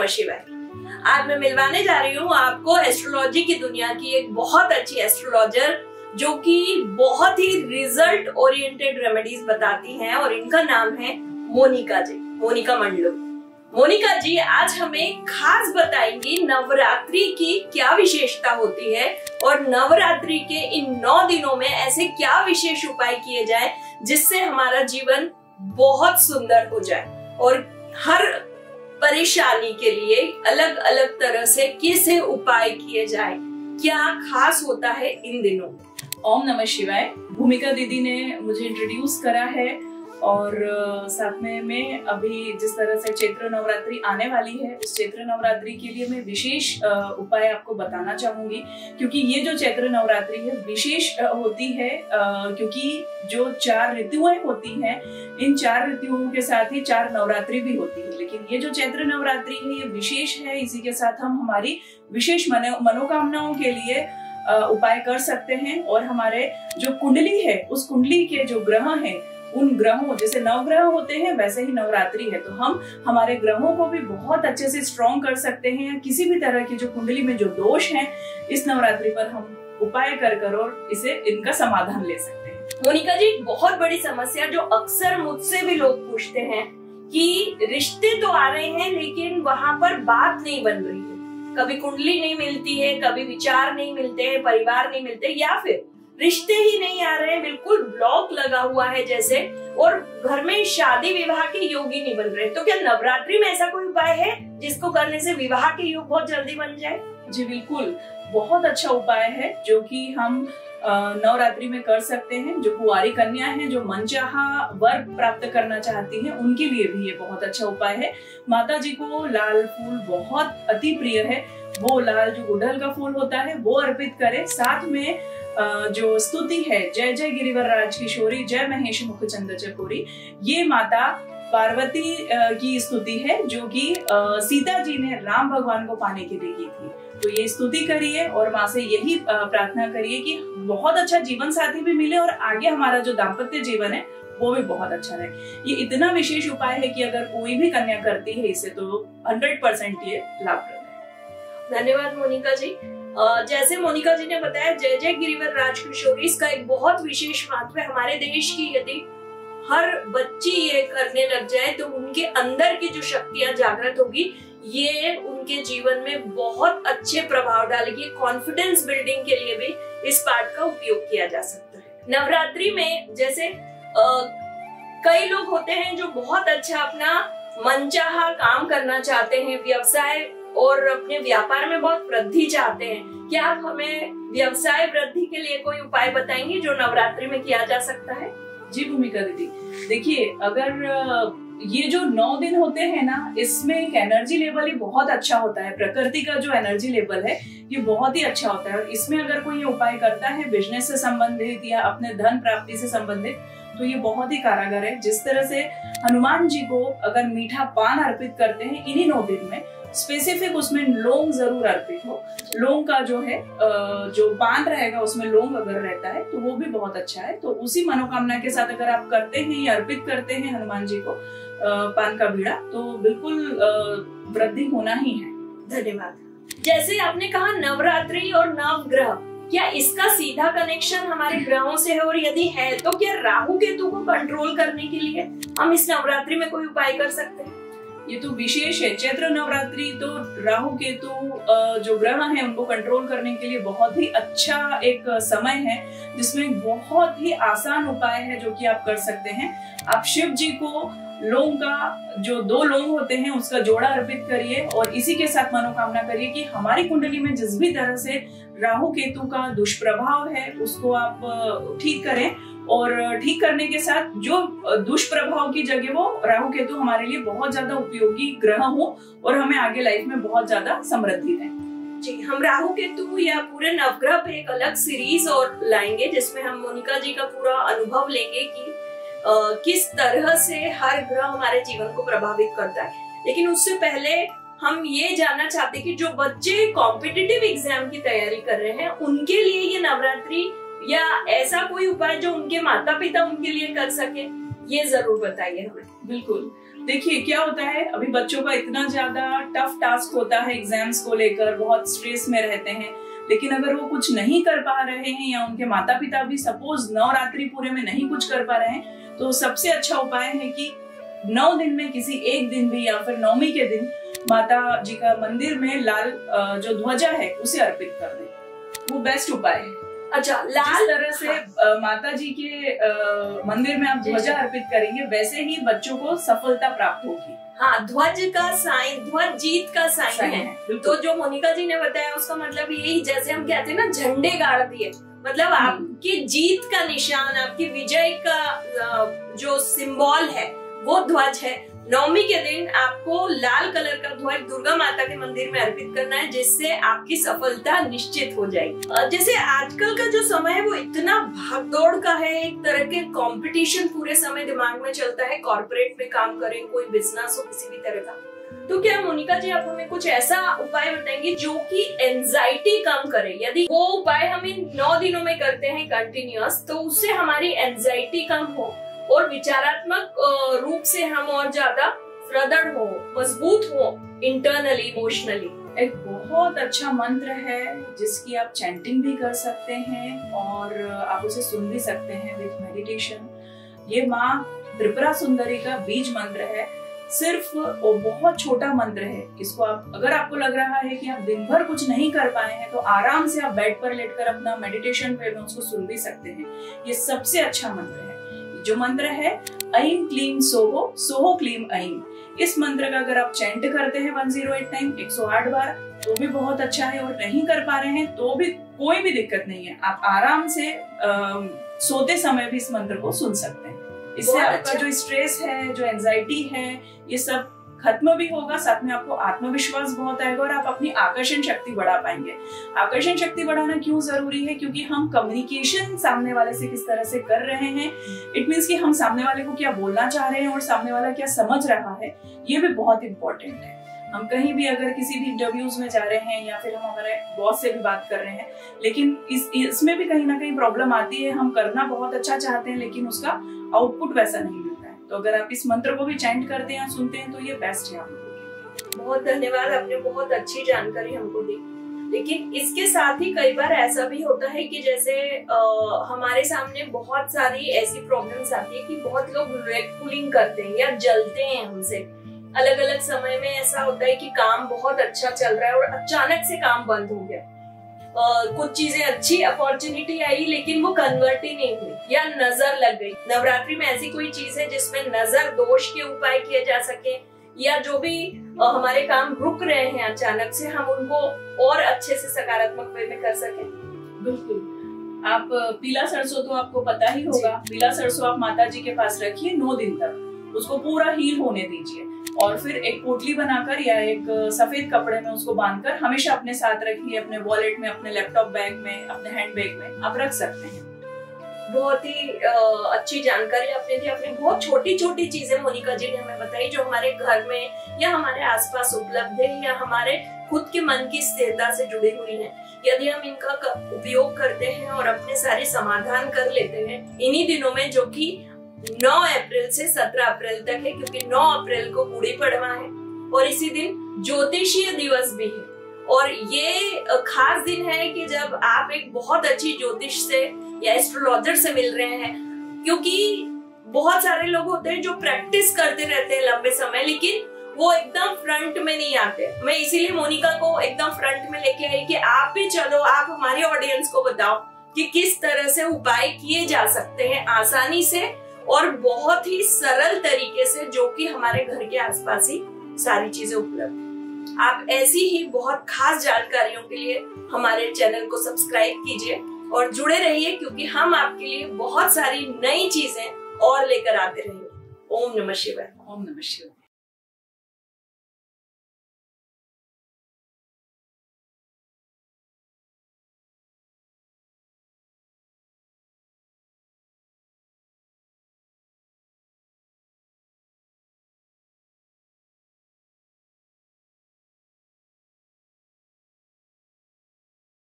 नमः शिवाय। आज मैं मिलवाने जा रही हूँ आपको एस्ट्रोलॉजी की दुनिया की एक बहुत अच्छी एस्ट्रोलॉजर जो कि बहुत ही रिजल्ट ओरिएंटेड रेमेडीज बताती हैं और इनका नाम है मोनिका जी, मोनिका मंडलो। मोनिका जी आज हमें खास बताएंगी नवरात्रि की क्या विशेषता होती है और नवरात्रि के इन 9 दिनों में ऐसे क्या विशेष उपाय किए जाए जिससे हमारा जीवन बहुत सुंदर हो जाए और हर परेशानी के लिए अलग अलग तरह से कैसे उपाय किए जाए, क्या खास होता है इन दिनों। ओम नमः शिवाय। भूमिका दीदी ने मुझे इंट्रोड्यूस करा है और साथ में मैं अभी जिस तरह से चैत्र नवरात्रि आने वाली है उस चैत्र नवरात्रि के लिए मैं विशेष उपाय आपको बताना चाहूंगी, क्योंकि ये जो चैत्र नवरात्रि है विशेष होती है क्योंकि जो 4 ऋतुएं होती हैं इन 4 ऋतुओं के साथ ही 4 नवरात्रि भी होती है, लेकिन ये जो चैत्र नवरात्रि है ये विशेष है। इसी के साथ हम हमारी विशेष मनोकामनाओं के लिए उपाय कर सकते हैं और हमारे जो कुंडली है उस कुंडली के जो ग्रह हैं उन ग्रहों, जैसे नवग्रह होते हैं वैसे ही नवरात्रि है, तो हम हमारे ग्रहों को भी बहुत अच्छे से स्ट्रॉन्ग कर सकते हैं। किसी भी तरह की जो कुंडली में जो दोष हैं इस नवरात्रि पर हम उपाय कर और इनका समाधान ले सकते हैं। मोनिका जी, बहुत बड़ी समस्या जो अक्सर मुझसे भी लोग पूछते हैं कि रिश्ते तो आ रहे हैं लेकिन वहाँ पर बात नहीं बन रही है, कभी कुंडली नहीं मिलती है, कभी विचार नहीं मिलते हैं, परिवार नहीं मिलते या फिर रिश्ते ही नहीं आ रहे हैं, बिल्कुल ब्लॉक लगा हुआ है जैसे, और घर में शादी विवाह के योग ही नहीं बन रहे। तो क्या नवरात्रि में ऐसा कोई उपाय है जिसको करने से विवाह के योग बहुत जल्दी बन जाए? जी बिल्कुल, बहुत अच्छा उपाय है जो कि हम नवरात्रि में कर सकते हैं। जो कुंवारी कन्या है, जो मनचाहा वर प्राप्त करना चाहती हैं, उनके लिए भी ये बहुत अच्छा उपाय है। माता जी को लाल फूल बहुत अति प्रिय है, वो लाल जो गुड़हल का फूल होता है वो अर्पित करें। साथ में जो स्तुति है जय जय गिरिवर राज किशोरी जय महेश मुख चंद चकोरी, ये माता पार्वती की स्तुति है जो कि सीता जी ने राम भगवान को पाने के लिए की थी। तो ये स्तुति करिए और माँ से यही प्रार्थना करिए कि बहुत अच्छा जीवन साथी भी मिले और आगे हमारा जो दाम्पत्य जीवन है वो भी बहुत अच्छा रहे। ये इतना विशेष उपाय है कि अगर कोई भी कन्या करती है इसे तो 100% ये लाभप्रद है। धन्यवाद मोनिका जी। जैसे मोनिका जी ने बताया जय जय गिरिवर राज किशोरी, इसका एक बहुत विशेष महत्व है हमारे देश की। यदि हर बच्ची ये करने लग जाए तो उनके अंदर की जो शक्तियां जागृत होगी, ये उनके जीवन में बहुत अच्छे प्रभाव डालेगी। कॉन्फिडेंस बिल्डिंग के लिए भी इस पार्ट का उपयोग किया जा सकता है। नवरात्रि में जैसे कई लोग होते हैं जो बहुत अच्छा अपना मनचाहा काम करना चाहते हैं, व्यवसाय और अपने व्यापार में बहुत वृद्धि चाहते हैं। क्या आप हमें व्यवसाय वृद्धि के लिए कोई उपाय बताएंगे जो नवरात्रि में किया जा सकता है? जी भूमिका दीदी, देखिए अगर ये जो 9 दिन होते हैं ना, इसमें एक एनर्जी लेवल ही बहुत अच्छा होता है। प्रकृति का जो एनर्जी लेवल है ये बहुत ही अच्छा होता है और इसमें अगर कोई ये उपाय करता है बिजनेस से संबंधित या अपने धन प्राप्ति से संबंधित तो ये बहुत ही कारगर है। जिस तरह से हनुमान जी को अगर मीठा पान अर्पित करते हैं इन्हीं 9 दिन में, स्पेसिफिक उसमें लौंग जरूर अर्पित हो। लौंग का जो है जो पान रहेगा उसमें लौंग अगर रहता है तो वो भी बहुत अच्छा है। तो उसी मनोकामना के साथ अगर आप करते हैं या अर्पित करते हैं हनुमान जी को पान का बीड़ा तो बिल्कुल वृद्धि होना ही है। धन्यवाद। जैसे आपने कहा नवरात्रि और नवग्रह, क्या इसका सीधा कनेक्शन हमारे ग्रहों से है और यदि है तो क्या राहु केतु को कंट्रोल करने के लिए हम इस नवरात्रि में कोई उपाय कर सकते हैं? ये तो विशेष है। चैत्र नवरात्रि तो राहु केतु जो ग्रह हैं उनको कंट्रोल करने के लिए बहुत ही अच्छा एक समय है जिसमें बहुत ही आसान उपाय है जो कि आप कर सकते हैं। आप शिव जी को लौंग का जो 2 लौंग होते हैं उसका जोड़ा अर्पित करिए और इसी के साथ मनोकामना करिए कि हमारी कुंडली में जिस भी तरह से राहु केतु का दुष्प्रभाव है उसको आप ठीक करें और ठीक करने के साथ जो दुष्प्रभाव की जगह वो राहु केतु हमारे लिए बहुत ज्यादा उपयोगी ग्रह हो और हमें आगे लाइफ में बहुत ज्यादा समृद्धि दें। जी, हम राहु केतु या पूरे नवग्रह पे एक अलग सीरीज और लाएंगे जिसमें हम मोनिका जी का पूरा अनुभव लेंगे कि किस तरह से हर ग्रह हमारे जीवन को प्रभावित करता है। लेकिन उससे पहले हम ये जानना चाहते हैं कि जो बच्चे कॉम्पिटिटिव एग्जाम की तैयारी कर रहे हैं उनके लिए ये नवरात्रि या ऐसा कोई उपाय जो उनके माता पिता उनके लिए कर सके, ये जरूर बताइए हमें। बिल्कुल, देखिए क्या होता है, अभी बच्चों का इतना ज्यादा टफ टास्क होता है एग्जाम्स को लेकर, बहुत स्ट्रेस में रहते हैं, लेकिन अगर वो कुछ नहीं कर पा रहे हैं या उनके माता पिता भी सपोज नवरात्रि पूरे में नहीं कुछ कर पा रहे हैं, तो सबसे अच्छा उपाय है कि 9 दिन में किसी एक दिन भी या फिर नवमी के दिन माता जी का मंदिर में लाल जो ध्वजा है उसे अर्पित कर दें। वो बेस्ट उपाय है। अच्छा, लाल तरह से माता जी के मंदिर में आप ध्वजा अर्पित करेंगे, वैसे ही बच्चों को सफलता प्राप्त होगी। हाँ, ध्वज का साइन, ध्वज जीत का साइन है। तो जो मोनिका जी ने बताया उसका मतलब यही, जैसे हम कहते हैं ना झंडे गाड़ दिए, मतलब आपकी जीत का निशान, आपकी विजय का जो सिंबल है वो ध्वज है। नवमी के दिन आपको लाल कलर का ध्वज दुर्गा माता के मंदिर में अर्पित करना है, जिससे आपकी सफलता निश्चित हो जाएगी। जैसे आजकल का जो समय है वो इतना भागदौड़ का है, एक तरह के कंपटीशन पूरे समय दिमाग में चलता है, कॉर्पोरेट में काम करें, कोई बिजनेस हो किसी भी तरह का, तो क्या मोनिका जी आप हमें कुछ ऐसा उपाय बताएंगे जो कि एंजाइटी कम करे? यदि वो उपाय हम इन 9 दिनों में करते हैं कंटिन्यूअस, तो उससे हमारी एंजाइटी कम हो और विचारात्मक रूप से हम और ज्यादा सुदृढ़ हो, मजबूत हो इंटरनली, इमोशनली। एक बहुत अच्छा मंत्र है जिसकी आप चैंटिंग भी कर सकते हैं और आप उसे सुन भी सकते हैं विद मेडिटेशन। ये माँ त्रिपुरा सुंदरी का बीज मंत्र है। सिर्फ वो बहुत छोटा मंत्र है। इसको आप, अगर आपको लग रहा है कि आप दिन भर कुछ नहीं कर पाए हैं, तो आराम से आप बेड पर लेटकर अपना मेडिटेशन पे उसको सुन भी सकते हैं। ये सबसे अच्छा मंत्र है। जो मंत्र है ऐं क्लीं सोहो, सोहो क्लीं ऐं। इस मंत्र का अगर आप चैंट करते हैं 108 टाइम, 108 बार, तो भी बहुत अच्छा है। और नहीं कर पा रहे हैं तो भी कोई भी दिक्कत नहीं है, आप आराम से सोते समय भी इस मंत्र को सुन सकते हैं। इससे आपका जो स्ट्रेस है, जो एंजाइटी है, ये सब खत्म भी होगा। साथ में आपको आत्मविश्वास बहुत आएगा और आप अपनी आकर्षण शक्ति बढ़ा पाएंगे। आकर्षण शक्ति बढ़ाना क्यों जरूरी है? क्योंकि हम कम्युनिकेशन सामने वाले से किस तरह से कर रहे हैं, इट मीन्स कि हम सामने वाले को क्या बोलना चाह रहे हैं और सामने वाला क्या समझ रहा है, ये भी बहुत इंपॉर्टेंट है। हम कहीं भी अगर किसी भी इंटरव्यूज में जा रहे हैं या फिर हम हमारे बॉस से भी बात कर रहे हैं, लेकिन इसमें भी कहीं ना कहीं प्रॉब्लम आती है। हम करना बहुत अच्छा चाहते हैं लेकिन उसका आउटपुट वैसा नहीं मिलता है। तो अगर आप इस मंत्र को भी चैंट करते हैं, सुनते हैं, तो ये बेस्ट है आप लोगों के लिए। बहुत धन्यवाद, आपने बहुत अच्छी जानकारी हमको दी। लेकिन इसके साथ ही कई बार ऐसा भी होता है कि जैसे हमारे सामने बहुत सारी ऐसी प्रॉब्लम्स आती है कि बहुत लोग रेड पुलिंग करते हैं या जलते हैं हमसे। अलग अलग समय में ऐसा होता है कि काम बहुत अच्छा चल रहा है और अचानक से काम बंद हो गया। कुछ चीजें अच्छी अपॉर्चुनिटी आई लेकिन वो कन्वर्ट ही नहीं हुई या नजर लग गई। नवरात्रि में ऐसी कोई चीज है जिसमें नजर दोष के उपाय किए जा सके, या जो भी हमारे काम रुक रहे हैं अचानक से, हम उनको और अच्छे से सकारात्मक वे में कर सके? बिल्कुल। आप पीला सरसों तो आपको पता ही होगा। पीला सरसों आप माता जी के पास रखिए 9 दिन तक, उसको पूरा हील होने दीजिए और फिर एक पोटली बनाकर या एक सफेद कपड़े में उसको बांधकर हमेशा अपने साथ रखिए। अपने वॉलेट में, अपने लैपटॉप बैग में, अपने हैंड बैग में आप रख सकते हैं। बहुत ही अच्छी जानकारी आपने दी। आपने बहुत छोटी छोटी चीजें मोनिका जी ने हमें बताई जो हमारे घर में या हमारे आसपास उपलब्ध है या हमारे खुद के मन की स्थिरता से जुड़ी हुई है। यदि हम इनका उपयोग करते हैं और अपने सारे समाधान कर लेते हैं इन्हीं दिनों में, जो कि 9 अप्रैल से 17 अप्रैल तक है, क्योंकि 9 अप्रैल को गुड़ी पड़वा है और इसी दिन ज्योतिषीय दिवस भी है। और ये खास दिन है कि जब आप एक बहुत अच्छी ज्योतिष से या एस्ट्रोलॉजर से मिल रहे हैं, क्योंकि बहुत सारे लोग होते हैं जो प्रैक्टिस करते रहते हैं लंबे समय लेकिन वो एकदम फ्रंट में नहीं आते। मैं इसीलिए मोनिका को एकदम फ्रंट में लेके आई कि आप भी चलो, आप हमारी ऑडियंस को बताओ कि किस तरह से उपाय किए जा सकते हैं आसानी से और बहुत ही सरल तरीके से, जो कि हमारे घर के आसपास ही सारी चीजें उपलब्ध। आप ऐसी ही बहुत खास जानकारियों के लिए हमारे चैनल को सब्सक्राइब कीजिए और जुड़े रहिए, क्योंकि हम आपके लिए बहुत सारी नई चीजें और लेकर आते रहेंगे। ओम नमः शिवाय। ओम नमः शिवाय।